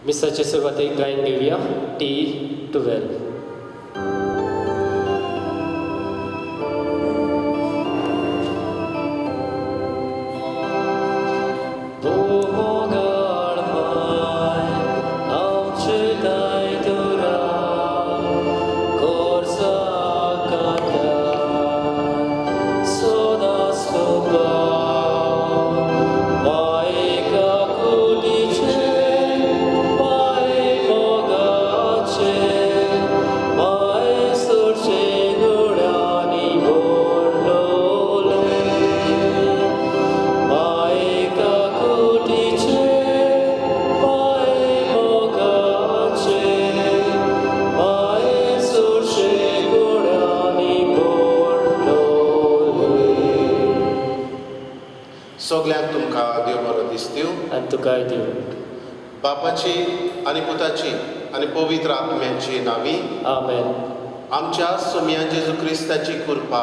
मिसाचे सुरवातीक गायन घेऊया T12. सगळ्यांक तुमकां देव बरो दीस दिवं. आनी तुकाय दिव. बापाची आनी पुताची आनी पवित्र आत्म्याची नावी. आमेन. आमच्या सोम्या जेजू क्रिस्ताची कृपा,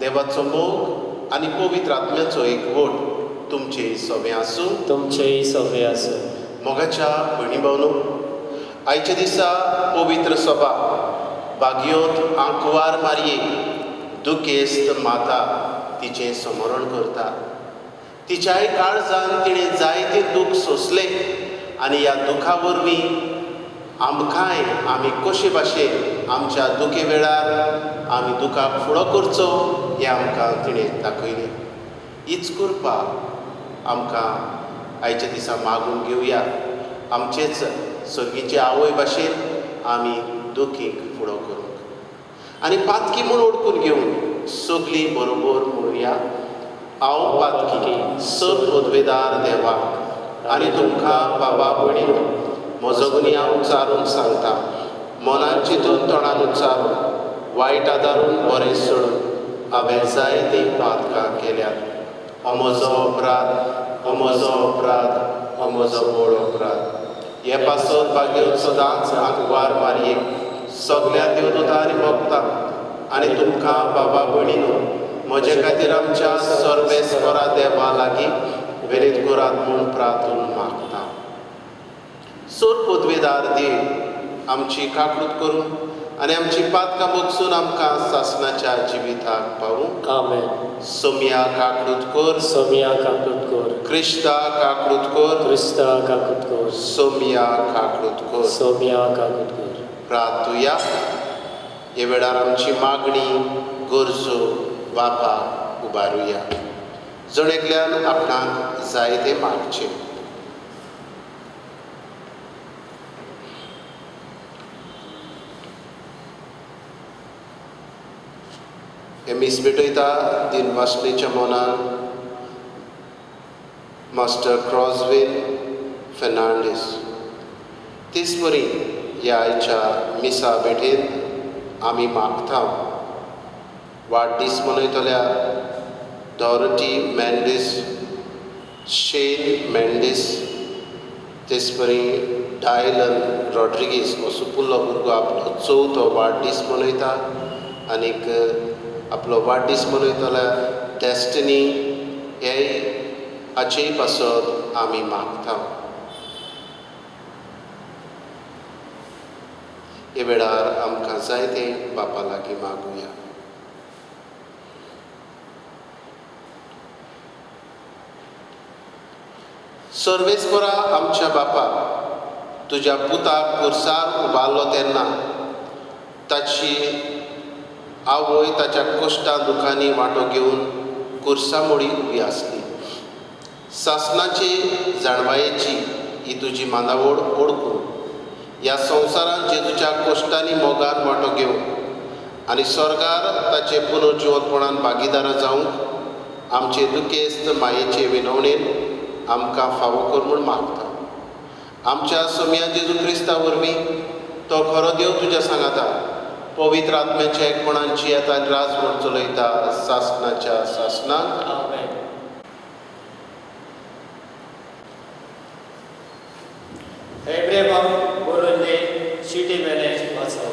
देवाचो मोग आनी पवित्र आत्म्याचो एकवट तुमचे सगळे आसूं. तुमचेय सगळे आसूं. मोगाच्या भयणी भावनो, आयच्या दिसा पवित्र सभा बागयोत आंकवार मारये दुखेस्त माता तिचें स्मरण करता. तिच्याय काळजान तिणें जायते दूख सोंसले आनी ह्या दुखा वरवीं आमकांय आमी कशे भाशेन आमच्या दुखे वेळार आमी दुखाक फुडो करचो हें आमकां तिणें दाखयलें. हीच कृपा आमकां आयच्या दिसा मागून घेवया. आमचेच सर्गीचे आवय भाशेन आमी दुखीक फुडो करूंक आनी पातकी म्हूण ओळखून घेवन सगळीं बरोबर म्हणुया. हांव पातकी सर पदवेदार देवाक आनी तुमकां बाबा भयणीनो म्हजो गुन्यांव उच्चारून सांगता. मनान चिंतून तोंडान उच्चारून वायट आदारून बरें सोडून हांवें जायतीं पातकां केल्यात. हो म्हजो अपराध, हो म्हजो अपराध, हो म्हजो व्हड अपराध. हे पासत बागेर सदांच आंकवार मारयेक सगळ्या देवदूतां आनी भक्तांक आनी तुमकां बाबा भयणीनो म्हजे खातीर आमच्या सर्वेस्परा देवा लागीं वेलीत करात म्हूण प्रार्थून मागता. सोर पदवेदार देव आमची काकूट करून आनी आमची पातकां मोगसून आमकां सासणाच्या जिविताक पावूंक. आमेन. सोम्या काकूट कर. सोम्या काकूट कर. क्रिस्ता काकूट कर. क्रिस्ता काकूट कर. सोम्या काकूट कर. सोम्या काकूट कर. प्रार्थुया. हे वेळार आमची मागणी गरजो बापाक उबारुया. जण एकल्यान आपणाक जाय तें मागचें. हे मीस भेटयता दिन वासणेच्या मनान मास्टर क्रॉसवेल फेर्नांडीस. तेच परी ह्या आयच्या मिसा भेटेन आमी मागता. वाडदीस मनयतल्या डॉरटी मेंडीस, शेन मेंडीस, तेच परी डायलन रॉड्रिगीस हो सुपुल्लो भुरगो आपलो 4थो वाडदीस मनयता. आनीक आपलो वाडदीस मनयतल्या डॅस्टिनी हे हाचेय पासत आमी मागता. हे वेळार आमकां जाय तें बापा लागीं मागुया. सर्वेस्परा आमच्या बापा, तुज्या पुताक कुर्सार उबारलो तेन्ना ताची आवय ताच्या कश्टां दुखांनी वांटो घेवन कुर्सा मोडी उबी आसली. सासणाची जाणवायेची ही तुजी मांदावळ ओळखून ह्या संवसारांत जेजूच्या कश्टांनी मोगान वांटो घेवंक आनी स्वर्गार ताचे पुनर्जिवतपणान भागीदार जावंक आमचे दुखेस्त मायेचे विनवणेन आमकां फावो कर म्हूण मागता. आमच्या सोम्या जेजू क्रिस्ता वरवीं तो खरो देव तुज्या सांगाता पवित्र आत्म्याच्या एकपणांची येता आनी राजवट चलयता सासणाच्या सासणाक. आमेन. हेब्रेवाक बरोयल्ले शिटी मेले वाचप.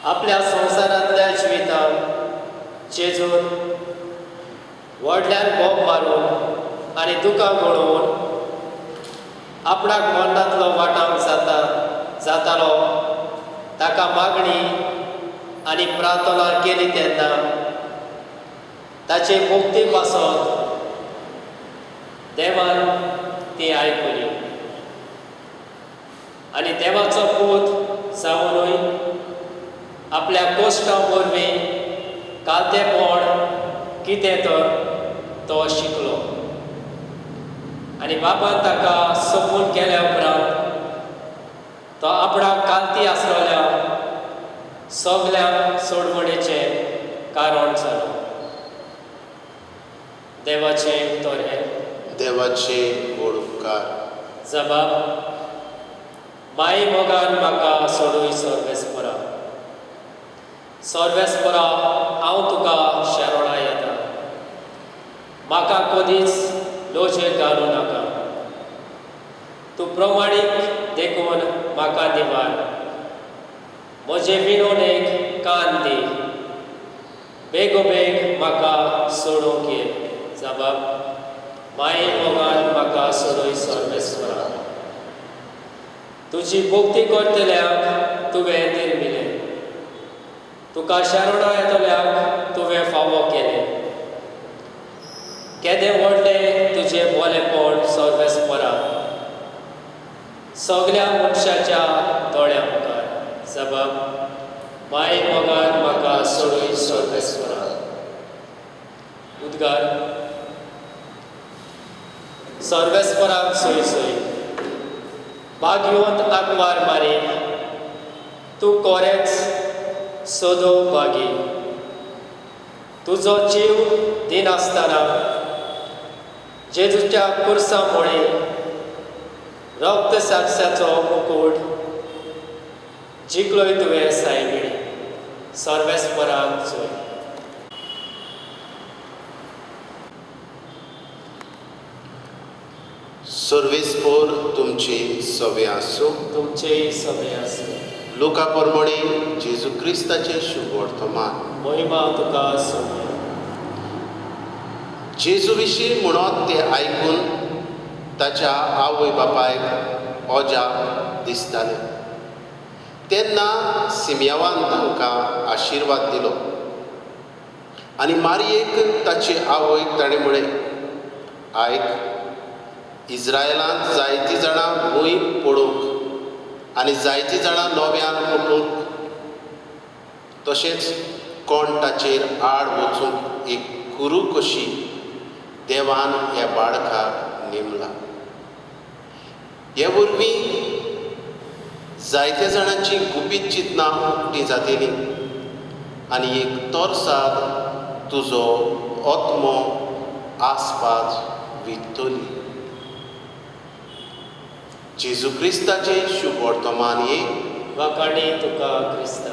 आपल्या संवसारांतल्या जिवितांत जेजून व्हडल्यान बोब मारून आनी दुकां घडोवन आपणाक मरणांतलो वाटाव जातालो ताका मागणी आनी प्रार्थना केली तेन्ना ताचे मुक्ती पासत देवान ती आयकली आनी देवाचो पूत जावनूय आपल्या कोश्टां वरवीं कालतेपण कितें तर तो शिकलो आनी बापान ताका सपून केल्या उपरांत तो आपणाक कालती आसलेल्या सगल्या सोडवणेचें कारण जालो. देवाचें तोरें देवाचे व्हड उपकार. जबाब माई मोगान म्हाका सोडूय सर्वेस्परा. सर्वेस्परा हांव तुका शेरोळा येता. म्हाका कधीच लोचेर घालूं नाका. तूं प्रमाणीक देखून म्हाका दिवार. म्हजे विनोनेक कान दी. बेगोबेग म्हाका सोडूंक ये. जबाब माई मोगान म्हाका सोडूय सर्वेस्परा. तुजी भोक्ती करतल्याक तुवें निर्मिलें. तुका शेरोडा येतल्याक तुवें फावो केलें. केदें व्हडलें तुजें बोलेपण सर्वेस्परा सगल्या मनशाच्या दोळ्या मुखार. जबाब माई मोगान म्हाका सोडूय सर्वेस्परा. उद्गार सर्वेस्पराक सोय सोय. बागयोंत आंकवार मारी. तूं कोरेच सोदो बागी. तुजो जीव दिनासतना जेजूच्या कुर्सा मुळे रक्त साक्षाचो मुकुट जिखलोय तुवें सायबिणी. सर्वेस्पराक सोय. सर्वेस्पोर तुमचे सवे आसूं. तुमचेय सगळे आसूं. लोका प्रमाणे जेजू क्रिस्ताचे शुभ वर्तमान. महिमा तुका सोडूं. जेजू विशीं म्हणत ते आयकून ताच्या आवय बापायक अजाप दिसतालें. तेन्ना सिमियावान तांकां आशिर्वाद दिलो आनी मारयेक ताचे आवयक ताणें म्हळें, आयक, इस्रायेलांत जायतीं जाणां भूंय पडूंक आनी जायतीं जाणां नव्यान उठूंक तशेंच कोण ताचेर आड वचूंक एक कुरू कशी देवान ह्या बाळकाक नेमला. हे वरवीं जायत्या जाणांची गुपीत चिंतनां उक्तीं जातलीं आनी एक तोरसाद तुजो आत्मो आसपास वित्तली. जेजू क्रिस्ताचे शुभ वर्तमान ये. वाकाणी तुका क्रिस्ता.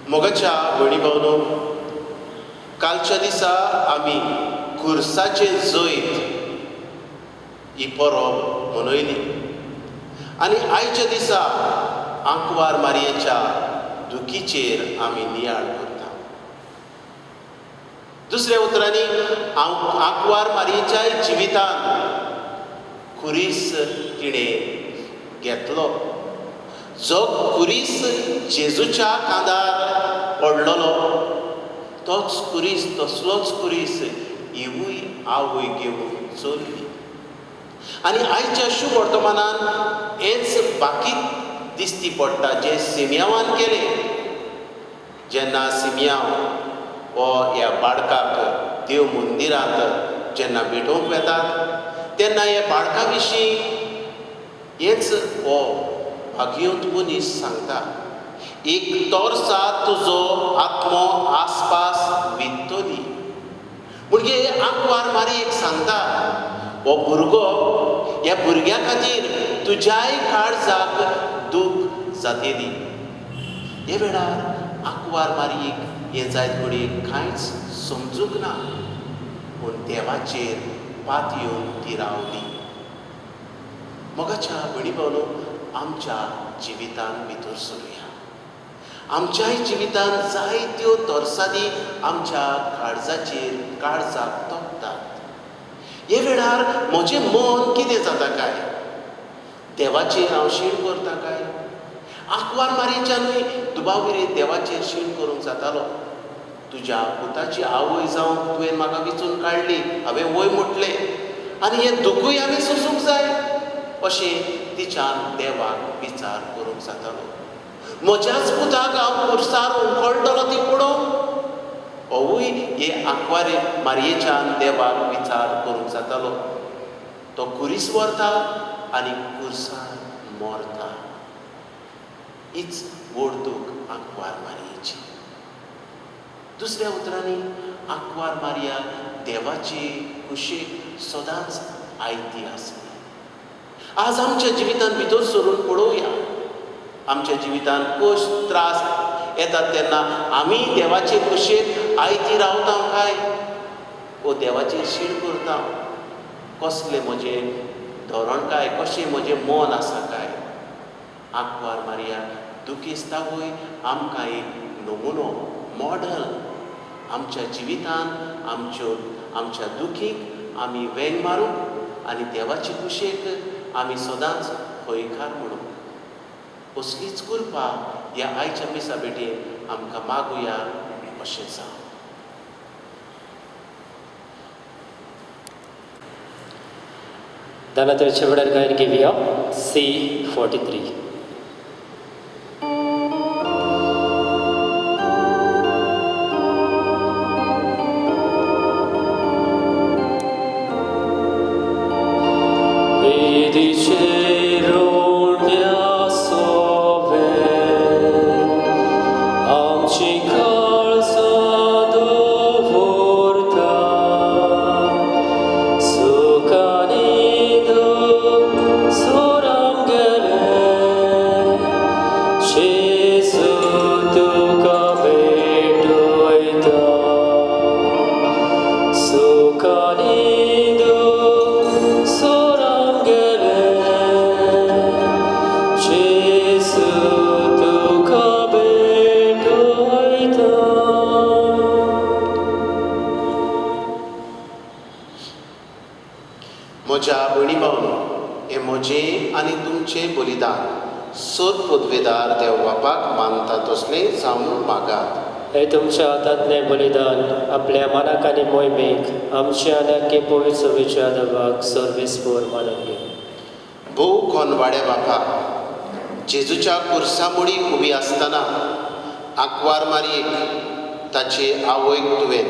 मोगाच्या भयणी भावनो, कालच्या दिसा आमी खुर्साचे जैत ही परब मनयली आनी आयच्या दिसा आंकवार मारयेच्या दुखीचेर आमी नियाळ करता. दुसऱ्या उतरांनी आंकवार मारयेच्या जिवितान खुरीस तिणें घेतलो. जो खुरीस जेजूच्या कांदार पडलोलो तोच खुरीस, तसलोच खुरीस हिवूय आवय घेवन चलली. आनी आयच्या शुभ वर्तमानान हेंच बाकी दिसती पडटा जें सिमियावान केलें. जेन्ना सिमियाव हो ह्या बाळकाक देव मंदिरांत जेन्ना भेटोवंक वेतात तेन्ना ह्या बाळका विशीं हेंच हो भाग्योत मनीस सांगता. एक तोरसा तुजो आत्मो आसपास वित्तली. म्हणजे आंकवार मारयेक सांगता, हो भुरगो, ह्या भुरग्या खातीर तुज्याय काळजाक दूख जातली. हे वेळार आंकवार मारयेक हें जायत घडये कांयच समजूंक ना, पूण देवाचेर पात येवन ती रावली. मोगाच्या भयणी भावनो, आमच्या जिवितान भितर सरुया. आमच्याय जिवितान जायत्यो तोरसादी आमच्या काळजाक तोपतात. हे वेळार वेळार म्हजें मन कितें जाता काय, देवाचेर हांव शीण करता काय. आंकवार मारयेच्यानूय दुबाविरेन देवाचेर शीण करूंक जातालो. तुज्या पुताची आवय जावन तुवें म्हाका विचून काडली, हांवें वय म्हटलें आनी हें दुखूय हांवें सोसूंक जाय, अशें तिच्यान देवाक विचार करूंक जातालो. म्हज्याच पुताक हांव खुर्सार उखलतलो ती पडोवन, होवूय हे आंकवारे मारयेच्यान देवाक विचार करूंक जातालो. तो कुरीस व्हरता आनी खुर्सार मोरता. हीच वडदूक आंकवार मारयेची. दुसऱ्या उतरांनी आंकवार मारयाक देवाची कुशीक सदांच आयती आसली. आज आमच्या जिवितांत भितर सरून पळोवया, आमच्या जिवितांत कश त्रास येतात तेन्ना आमी देवाचे कुशेक आयती रावता काय, वो देवाचेर शीण करता. कसलें म्हजें धोरण काय, कशें म्हजें मन आसा काय. आंकवार मारयाक दुखेस्तावय आमकां एक नमुनो, मॉडल. आमच्या जिवितांत आमच्या दुखीक आमी वेंग मारूंक आनी देवाची कुशेक आमी सदांच खंयकार म्हणूंक. असलीच कृपा ह्या आयच्या मिसा बेटीन आमकां मागुया अशें जावं. दानातळच्या वेळार गायन घेवया C43. म्हज्या भयणी भावनो, हें म्हजें आनी तुमचें बलिदान सत पदवेदार देव बापाक मानता तसलें जावन मागात. हे तुमच्या हातांतलें बलिदान आपल्या मनाक आनी मोहिमेक आमच्या आनी पवित्र सभेच्या देवाक सर्वेस्पर मानून घे. भोव कोनवाड्या बापा, जेजूच्या कुर्सा मुडीक उबी आसतना आंकवार मारयेक ताचे आवयक तुवें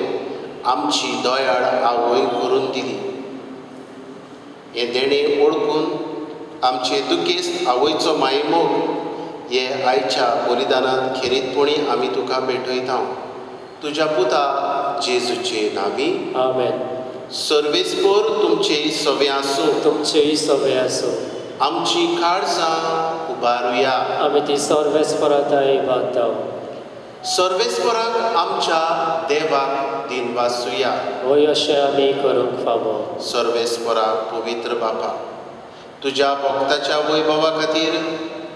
आमची दोयाळ आवय करून दिली. हे देणें ओळखून आमचे दुखेस्त आवयचो मायमोग हे आयच्या बलिदानांत खेरीतपणी आमी तुका भेटयता. तुज्या पुता जेजूचे नांवी आमेन. सर्वेस्पर तुमचे सवे आसूं. तुमचेय सवे आसूं. आमची काळजां उबारुया. आमी ती सर्वेस्पराताय बागताव. सर्वेस्पराक आमच्या देवाक दिनवासुया. वय अशें आमी करूंक फावो. सर्वेस्परा पवित्र बापा, तुज्या भक्ताच्या वैभवा खातीर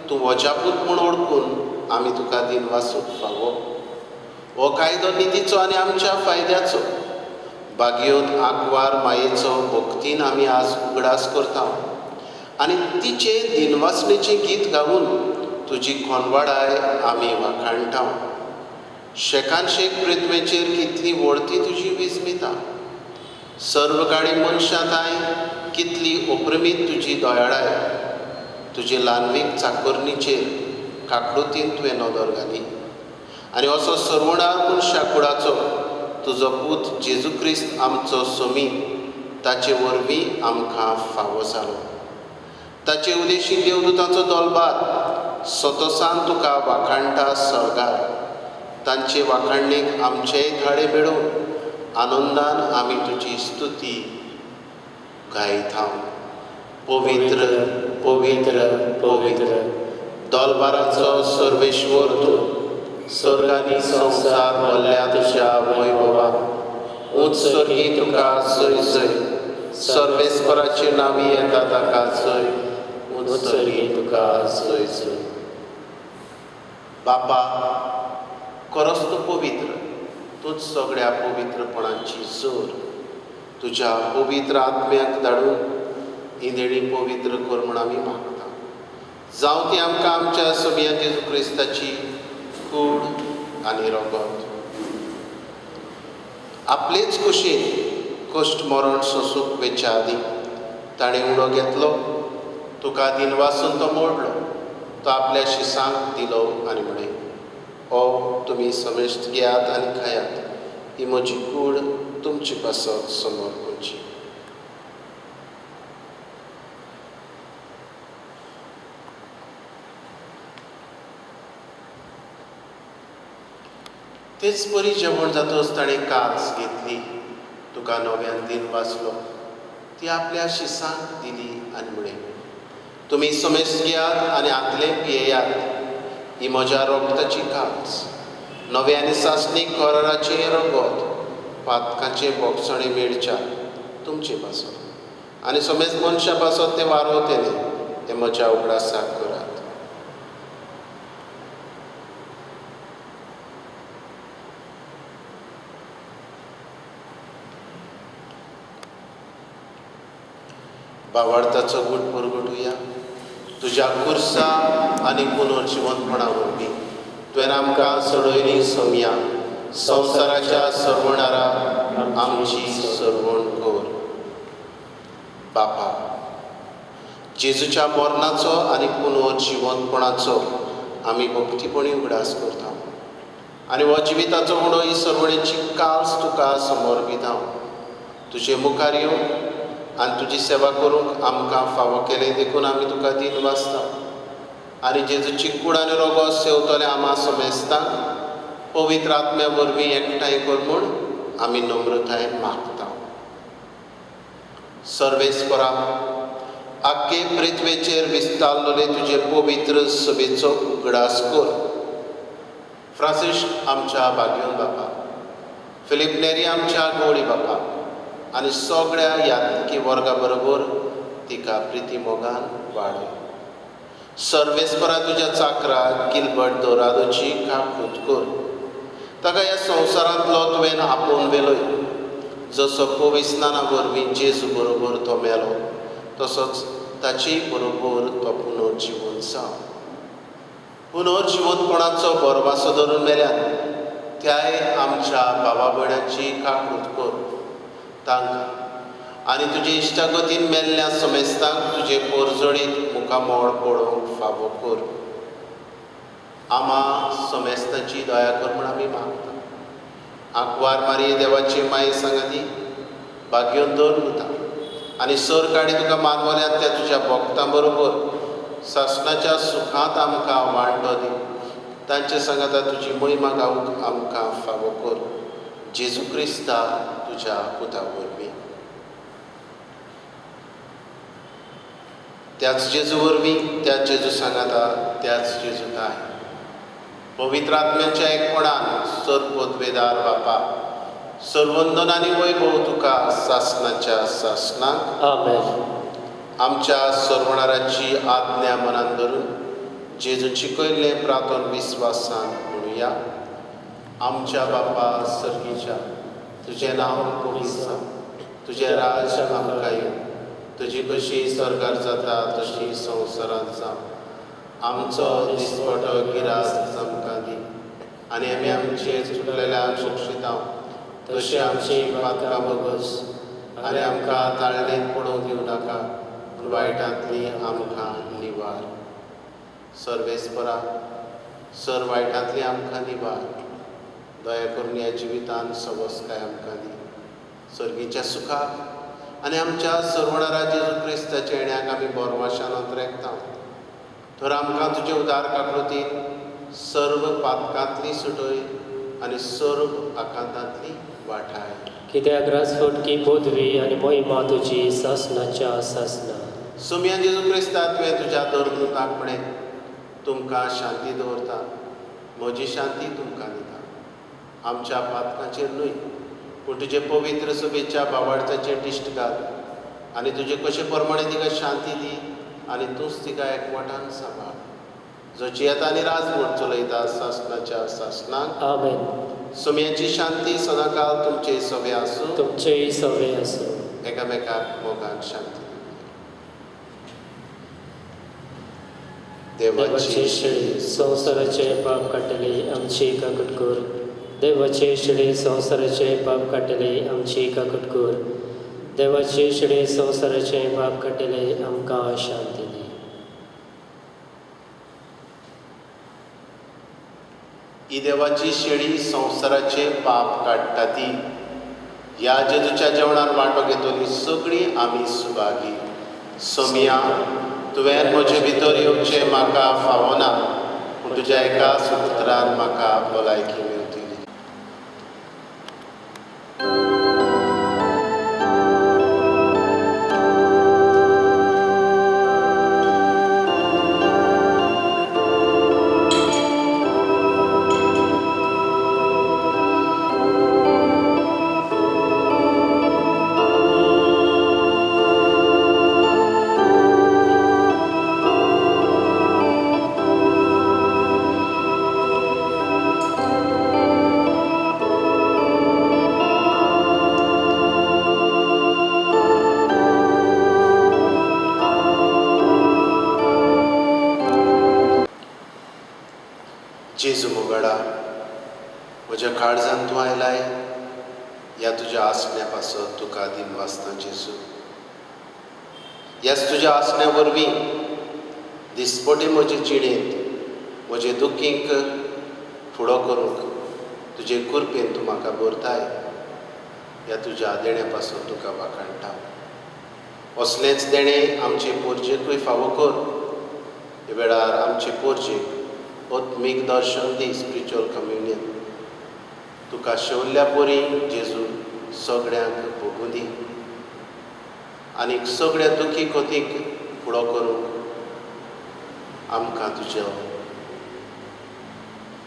तूं वजापूत म्हूण ओळखून आमी तुका दिनवासूंक फावो. हो कायदो नितीचो आनी आमच्या फायद्याचो. बागयोत आंकवार मायेचो भक्तीन आमी आज उगडास करता आनी तिचे दिनवासणेचें गीत गावून तुजी खोनवाडाय आमी वाखाणटा. शेकान शेक पृथ्वेचेर कितली व्हडती तुजी विस्मिता. सर्व काळी मनशांताय कितली अप्रमीत तुजी दोयाळाय. तुजे ल्हानवीक चाकरणीचेर काकडुतीन तुवें नदर घाली आनी असो सर्वणार मनशा कुळाचो तुजो पूत जेजू क्रिस्त आमचो सोमी ताचे वरवीं आमकां फावो जालो. ताचे उदेशी देवदूतांचो दलबार सतोसान तुका वाखाणटा सर्गार. तांचे वाखाणणेक आमचेय थाळे मेळून आनंदान आमी तुजी स्तुती गायता. पवित्र पवित्र पवित्र दलबाराचो सर्वेश्वर तूं. स्वर्गांनी संवसार भरल्या तुज्या वैभवाक उत्सर्गी तुका जय जय. सर्वेस्पराचे नांवी येता ताका जय. उत्सर्गी तुका जय जय. बापा, खरोच तूं पवित्र. तूंच सगळ्या पवित्रपणांची जोर. तुज्या पवित्र आत्म्याक धाडून ही देणी पवित्र कर म्हूण आमी मागता. जावं ती आमकां आमच्या सोबिया जेजू क्रिस्ताची कूड आनी रगत आपलेच कुशीन कश्ट मरण सोंसूंक वेच्या आदीं ताणें उडो घेतलो, तुका दिनवासून तो मोडलो, तो आपल्या शिसांक दिलो आनी म्हणे, ओ तुमी समेस्त घेयात आनी खायात, ही म्हजी कूड तुमची पासत समोर करची. तेच परी जेवण जातच ताणें कास घेतली, तुका नव्यान दिन वाचलो, ती आपल्या शिसांक दिली आनी म्हणे, तुमी समेस्त घेयात आनी आदले पियेयात, ही म्हज्या रोगताची कास, नवे आनी सासणीक कराराचें रगत, पातकांचे बोगसणे मेळच्या तुमचे पासत आनी समेस्त मनशा पासत ते वारोतेले ते म्हज्या उगडासाक करात. भावार्थाचो गूट परगटुया. तुज्या कुर्सा आनी पुनर्जिवंतपणा वरवीं तुवें आमकां सोडयली सोम्या, संवसाराच्या सर्वणारा आमची सर्वण कर. बापा, जेजूच्या मरणाचो आनी पुनर्जिवंतपणाचो आमी भक्तीपणी उगडास करता आनी हो जिविताचो उडो ही सर्वणेची कास तुका समर्पित हांव. तुजे मुखार येवन आनी तुजी सेवा करूंक आमकां फावो केलें देखून आमी तुका दिन वाचता आनी जेजूची कूड आनी रगत सेवतले आमा समेस्तांक पवित्र आत्म्या वरवीं एकठांय कर म्हूण आमी नम्रतायेन मागता. सर्वेस्परा, आख्खे पृथ्वेचेर विस्तारलेले तुजे पवित्र सभेचो उगडास कर. फ्रांसीस आमच्या भाग्योन बापा, फिलीप नेरी आमच्या गवळी बापा आनी सगळ्या यात्रिकी वर्गा बरोबर तिका प्रिती मोगान वाडय. सर्वेस्परा तुज्या चाकरा किलबट दोरादोची काकूत कर. ताका ह्या संवसारांतलो तुवें आपोवन वेलय. जसो पविस्नाना वरवीं जेजू बरोबर तो मेलो, तसोच ताचे बरोबर तो पुनर्जिवन जाव. पुनर्जिवंतपणाचो बरवासो धरून मेल्यान त्याय आमच्या भावा भयणांची काकूत कर. तांकां आनी तुजे इश्टागतीन मेल्ल्या समेस्तांक तुजे पोरजोळीत मुखामोळ पडोवंक फावो कर. आमा समेस्तांची दया कर म्हूण आमी मागता. आंकवार मारये देवाची माये सांगाती भाग्योन दर उरता आनी सर काडी तुका मानवल्यात त्या तुज्या भक्तां बरोबर सासणाच्या सुखांत आमकां वांटो दी. तांचे सांगाता तुजी महिमा गावूंक आमकां फावो कर. जेजू क्रिस्ता तुज्या पुता वरवीं. त्याच जेजू वरवीं, त्याच जेजू सांगाता, त्याच जेजू काय पवित्र आत्म्याच्या एकपणान सर्वोद्वेदार बापा, सर्वंदन आनी वैभव तुका सासणाच्या सासणाक आमेन. आमच्या सर्वणाराची आज्ञा मनान धरून जेजून शिकयल्लें प्रार्थन विस्वासान म्हणुया. आमच्या बापा सर्गीच्या, तुजें नांव पवित्र जावं, तुजें राज आमकां येवं, तुजी कशी स्वर्गार जाता तशी संवसारांत जावं. आमचो दिसपटो गिरास आमकां दी आनी आमी आमचे चुकलेल्यांक बक्षितांव, तशी आमची पातकां बगस आनी आमकां ताळणेंत पडोवंक दिवं नाका, पूण वायटांतली आमकां निवार. सर्वेस्परा, सर वायटांतली आमकां निवार. दया करून ह्या जिवितान सवस्काय आमकां दी. सर्गीच्या सुखाक आनी आमच्या सर्वणारा जेजू क्रिस्ताच्या येण्याक आमी बोरवाशान अंतरेकता. तर आमकां तुजे उदार काकळुतीन सर्व पातकांतली सुटय आनी सर्व आकांतांतली वाठाय. कित्याक राजफटकी पदवी आनी महिमा तुजी सासणाच्या सासना. सोम्या जेजू क्रिस्ता तुवें तुज्या धर्मदूताक म्हणें, तुमकां शांती दवरता, म्हजी शांती तुमकां दिता. आमच्या पातकांचेर न्हय, पूण तुजे पवित्र सभेच्या भावार्थाचेर दिश्ट घाल आनी तुजे कशे प्रमाणे तिका शांती दी आनी तूंच तिका एकवटान सांबाळ. जो जियेता आनी राजवट चलयता सासणाच्या सासणाक आमेन. सुमयाची शांती सदांकाळ तुमचे सवे आसूं. तुमचेय सवे आसूं. एकामेकाक मोगाक शांती. देवाची शिळे संवसाराचे पाप काडटली आमची काकूट कर. देवाचे शिळे संवसाराचे पाप काडटली आमची काकूट कर. देवाचे शिळे संवसाराचे पाप काडटले आमकां शांती दी. ही देवाची शेळी संवसाराचे पाप काडटा ती. ह्या जेजूच्या जेवणान वांटो घेतली सगळीं आमी सुभागी. सोमिया, तुवें म्हजे भितर येवचें म्हाका फावना, पूण तुज्या एका सुत्रान म्हाका भलायकी मेळटली. जेजू मोगडा, म्हज्या काळजांत तूं आयलाय. ह्या तुज्या आसण्या पासत तुका दिन वाचता जेजू. ह्याच तुज्या आसण्या वरवीं दिसपटे म्हजे जिणेंत म्हजे दुखींक फुडो करूंक तुजे कुरपेन तूं म्हाका भरताय. ह्या तुज्या देण्या पासत तुका वाखाणटा. असलेंच देणें आमचे पोरजेकूय फावो कर. हे वेळार आमचे पोरजेक आत्मीक दर्शन दी, स्पिरिच्युअल कम्युनियन. तुका शेवल्ल्या पोरी जेजू सगळ्यांक भोगूं दी. आनीक सगळ्या दुखी खोतीक फुडो करूंक आमकां तुज्यो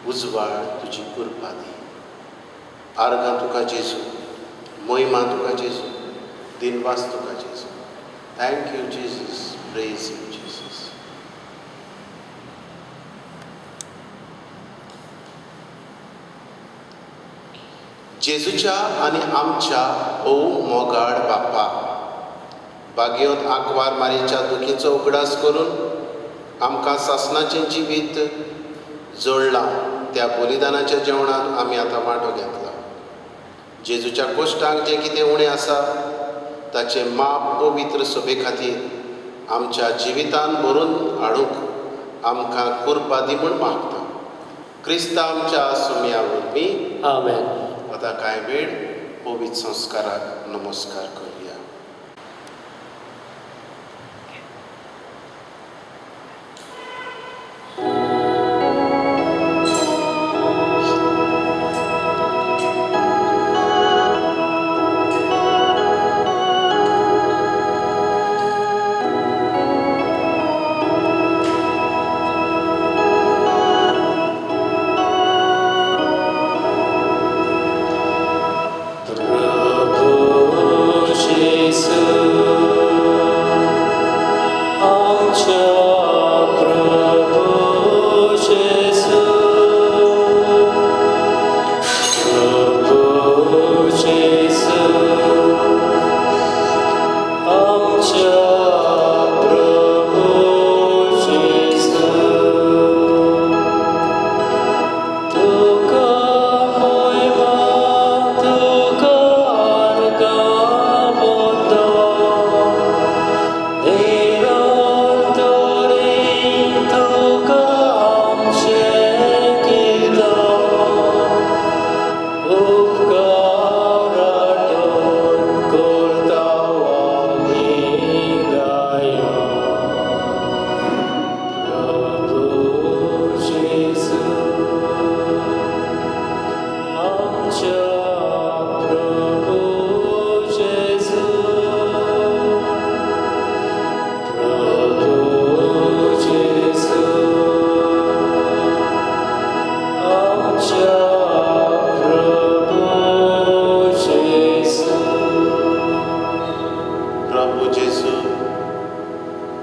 उजवाड तुजी कृपा दी. आर्गां तुका जेजू, महिमा तुका जेजू, दिनवास तुका जेजू. Thank you Jesus. Praise you Jesus. जेजूच्या आनी आमच्या ओ मोगाड बाप्पा, बागयोत आंकवार मारेच्या दुखीचो उगडास करून आमकां सासणाचें जिवीत जोडलां. त्या बलिदानाच्या जेवणान आमी आतां वांटो घेतला. जेजूच्या कोश्टांक जें कितें उणें आसा ताचें माप पवित्र सभे खातीर आमच्या जिवितान भरून हाडूंक आमकां कृपा दी म्हूण मागता. क्रिस्ता आमच्या सुमया वरवीं. आमेन. आता कांय वेळ पवित्र संस्काराक नमस्कार करूया.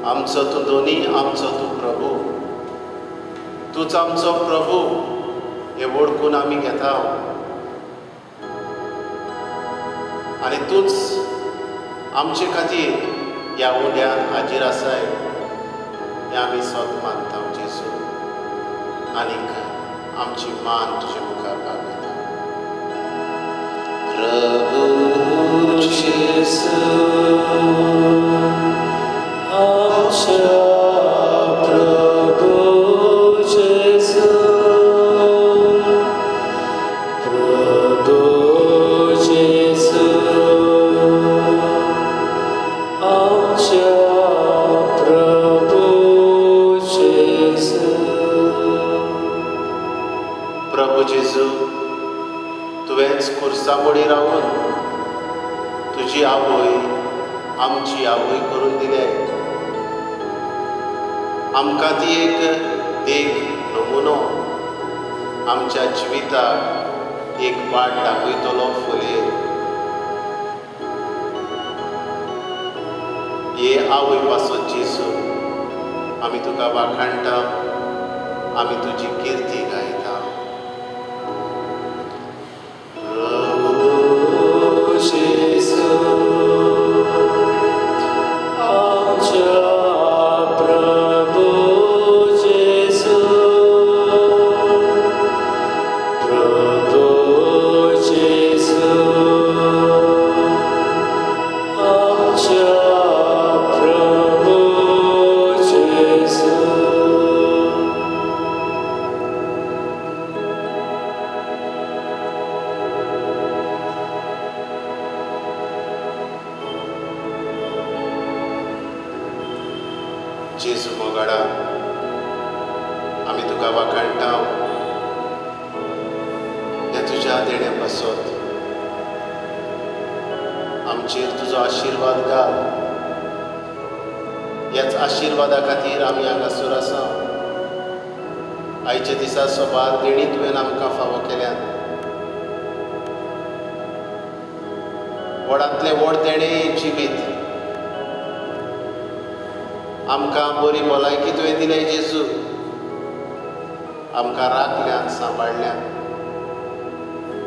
आमचो तूं दोनी आमचो तूं प्रभू, तूंच आमचो प्रभू हे वळखून आमी घेता. आनी तूंच आमचे खातीर ह्या उंड्यान हाजीर आसाय हें आमी सोत मानता जेजू आनीक आमची मान तुजे मुखार पावयता. प्रभू जेजू आमच्या प्रभू जेजू प्रभू जेजू आमच्या प्रभू जेजू. प्रभू जेजू तुवेंच खुर्सामोडी रावन तुजी आवय आमची आवय करून दिले. आमकां ती एक देख नमुनो आमच्या जिविताक एक वाट दाखयतलो फुलेर. हे आवय पासत जेजू आमी तुका वाखाणटा, आमी तुजी किर्ती गायता. प्रभू जेजू आमच्या प्रभू जेजू प्रभू जेजू आमच्या प्रभू जेजू. जेजू मोगाडा आमी तुका वाखाणटा ह्या तुज्या देण्या पासत आमचेर तुजो आशिर्वाद घाल. ह्याच आशिर्वादा खातीर आमी हांगासर आसा. आयच्या दिसा सोबार देणी तुवें आमकां फावो केल्यात. व्हडांतले व्हड देणें जिवीत आमकां बरी भलायकी तुवें दिल्या जेजू. आमकां राखल्यात सांबाळल्यात.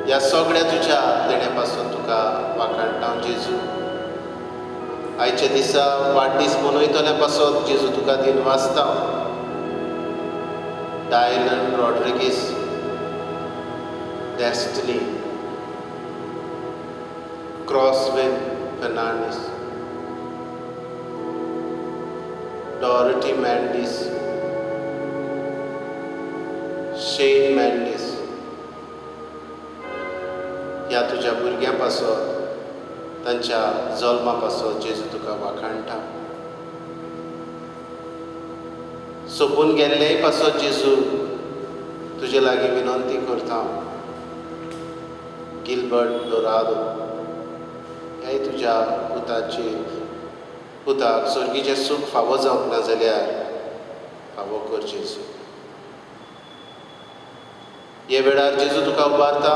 ह्या सगळ्या तुज्या देण्या पासून तुका वाखाणटा जेजू. आयच्या दिसा वाडदीस मनयतल्या पासत जेजू तुका दिन वाचता. डायलन रॉड्रिगीस, डेस्टिनी, क्रॉसविन फर्नांडीस, डॉरिटी मॅन्डिस, शेन मॅन्डिस ह्या तुज्या भुरग्यां पासत तांच्या जल्मा पासत जेजू तुका वाखाणटा. सोपून गेल्लेय पासत जेजू तुजे लागीं विनंती करता. गिलबर्ट दोरादो ह्याय तुज्या पुताक सर्गीचें सूख फावो जावंक ना जाल्यार फावो कर जेजू. हे वेळार जेजू तुका उबारता.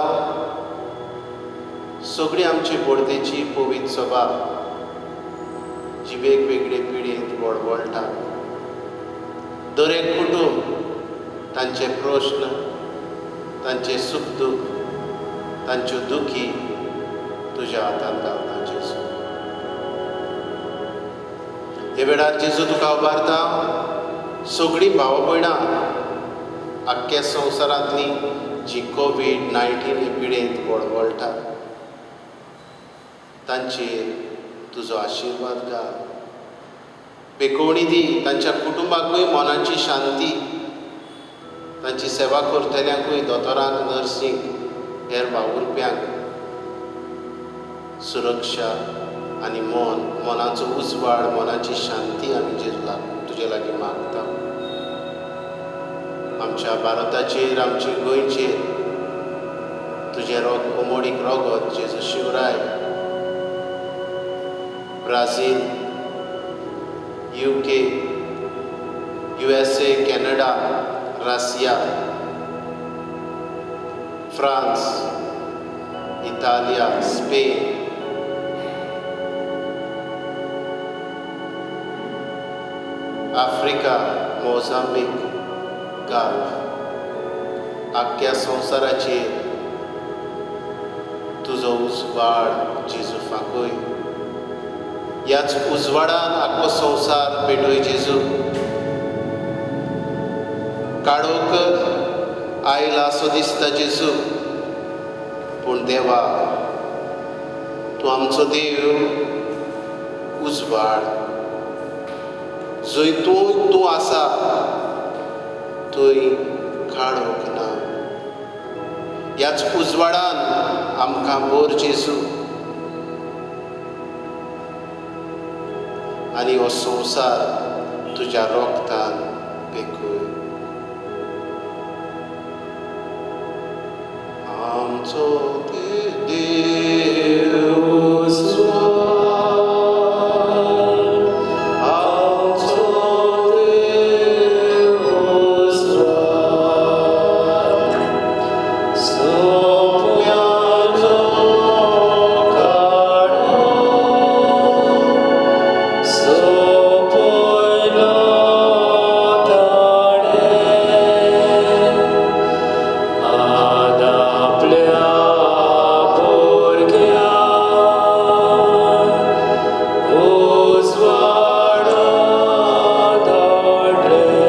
सगळी आमची बोडतेची पवित्र सभा जी वेगवेगळे पिडींत वळवळटा. दर एक कुटुंब तांचे प्रश्न, तांचे सुख दूख, तांच्यो दुखी तुज्या हातांत घालता जेजू. हे वेळार जेजू तुका उबारता. सगळीं भाव भयणां आख्ख्या संवसारांतली जी कोविड-19 हे पिडेंत वळवळटा तांचेर तुजो आशिर्वाद घाल. बेकोवणी दी तांच्या कुटुंबाकूय मोनाची शांती. तांची सेवा करतल्यांकूय दोतोरांक, नर्सींक, हेर वावुरप्यांक सुरक्षा आनी मोनाचो उजवाड, मोनाची शांती आमी तुजे लागीं मागता. आमच्या भारताचेर, आमचे गोंयचेर तुजें उमोडीक रोगत जेजू शिवराय. Brazil, UK, USA, Canada, Russia, France, इटालिया, स्पेन, आफ्रिका, मोजांबीक, गाल्फ आख्ख्या संवसाराचेर तुजो उजवाड जेजू फांकय. ह्याच उजवाडान आख्खो संवसार पेटोय जेजू. काळोख आयला असो दिसता जेजू, पूण देवा तूं आमचो देव उजवाड. जंय तूं आसा थंय काळोख ना. ह्याच उजवाडान आमकां भर जेजू. आनी हो संवसार तुज्या रोगतान पेकय. आमचो देव उजवाड, आमचो देव उजवाड. सोंप्याचो काळोख सोंपयलो ताणें. आपल्या भुरग्यांक उजवाडांत धाडलें.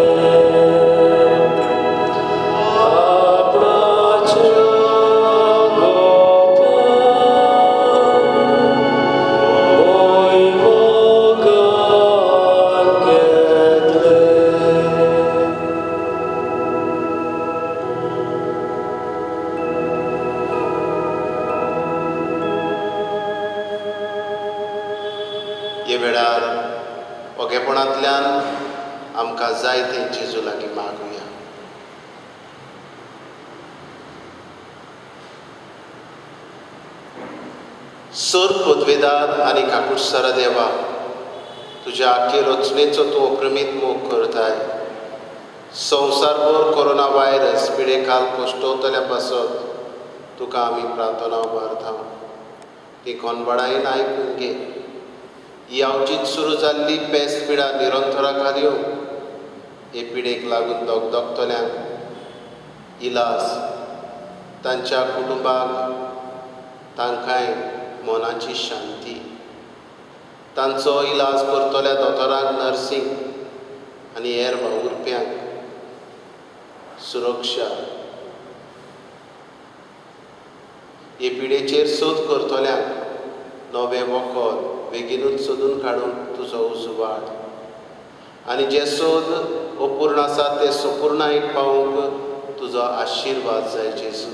आपणाच्या गोपान भुंयमुगांत घेतलें. हे वेळार ओगेपणांतल्यान आमकां जाय तें जेजू लागीं मागुया. सर पदवेदार आनी काकुटसारा देवा, तुज्या आख्खे रचनेचो तूं अप्रमीत मोग करताय. संवसारभर कोरोना व्हायरस पिडेकाल कोश्टवतल्या पासत तुका आमी प्रार्थना उबारता. ती कोनवाडायेन आयकून घे. ही आवजीत सुरू जाल्ली पेस्त पिडा निरंतराक घालयो. हे पिडेक लागून दोगतल्यांक इलाज, तांच्या कुटुंबाक तांकांय मोनाची शांती, तांचो इलाज करतल्या दोतोरांक नर्सींक आनी हेर वावुरप्यांक सुरक्षा. हे पिडेचेर सोद करतल्यांक नवें वखद बेगीनूच सोदून काडून तुजो उजवाड. आनी जे सोद अपूर्ण आसा ते सुपूर्णायेक पावूंक तुजो आशिर्वाद जाय जेजू.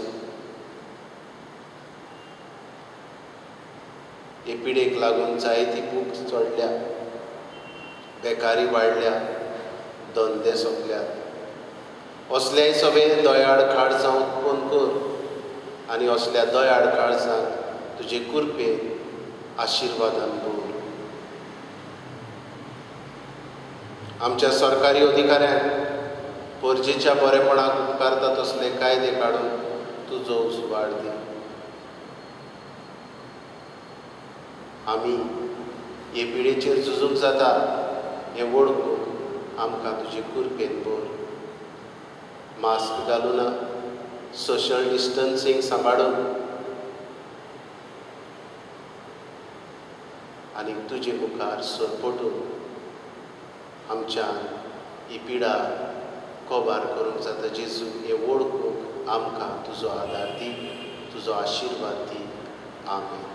हे पिडेक लागून जायती भूक चडल्या, बेकारी वाडल्या, धंदे सोंपल्यात. असलेय सगळे दयाळ काळजां उत्पन्न कर आनी असल्या दयाळ काळजांक तुजे कुरपेन आशिर्वादान भर. आमच्या सरकारी अधिकाऱ्यांक परजेच्या बरेपणाक उपकारता तसले कायदे काडून तुजो उजवाड दी. आमी हे पिडेचेर झुजूंक जाता हें वळखून आमकां तुजे कुरपेन भर. मास्क घालूना, सोशल डिस्टन्सींग सांबाळून आनी तुजे मुखार सरपटून आमच्यान ही पिडा कोबार करूंक जाता. जेजू हे वळखूंक आमकां तुजो आदार दी, तुजो आशिर्वाद दी. आमेन.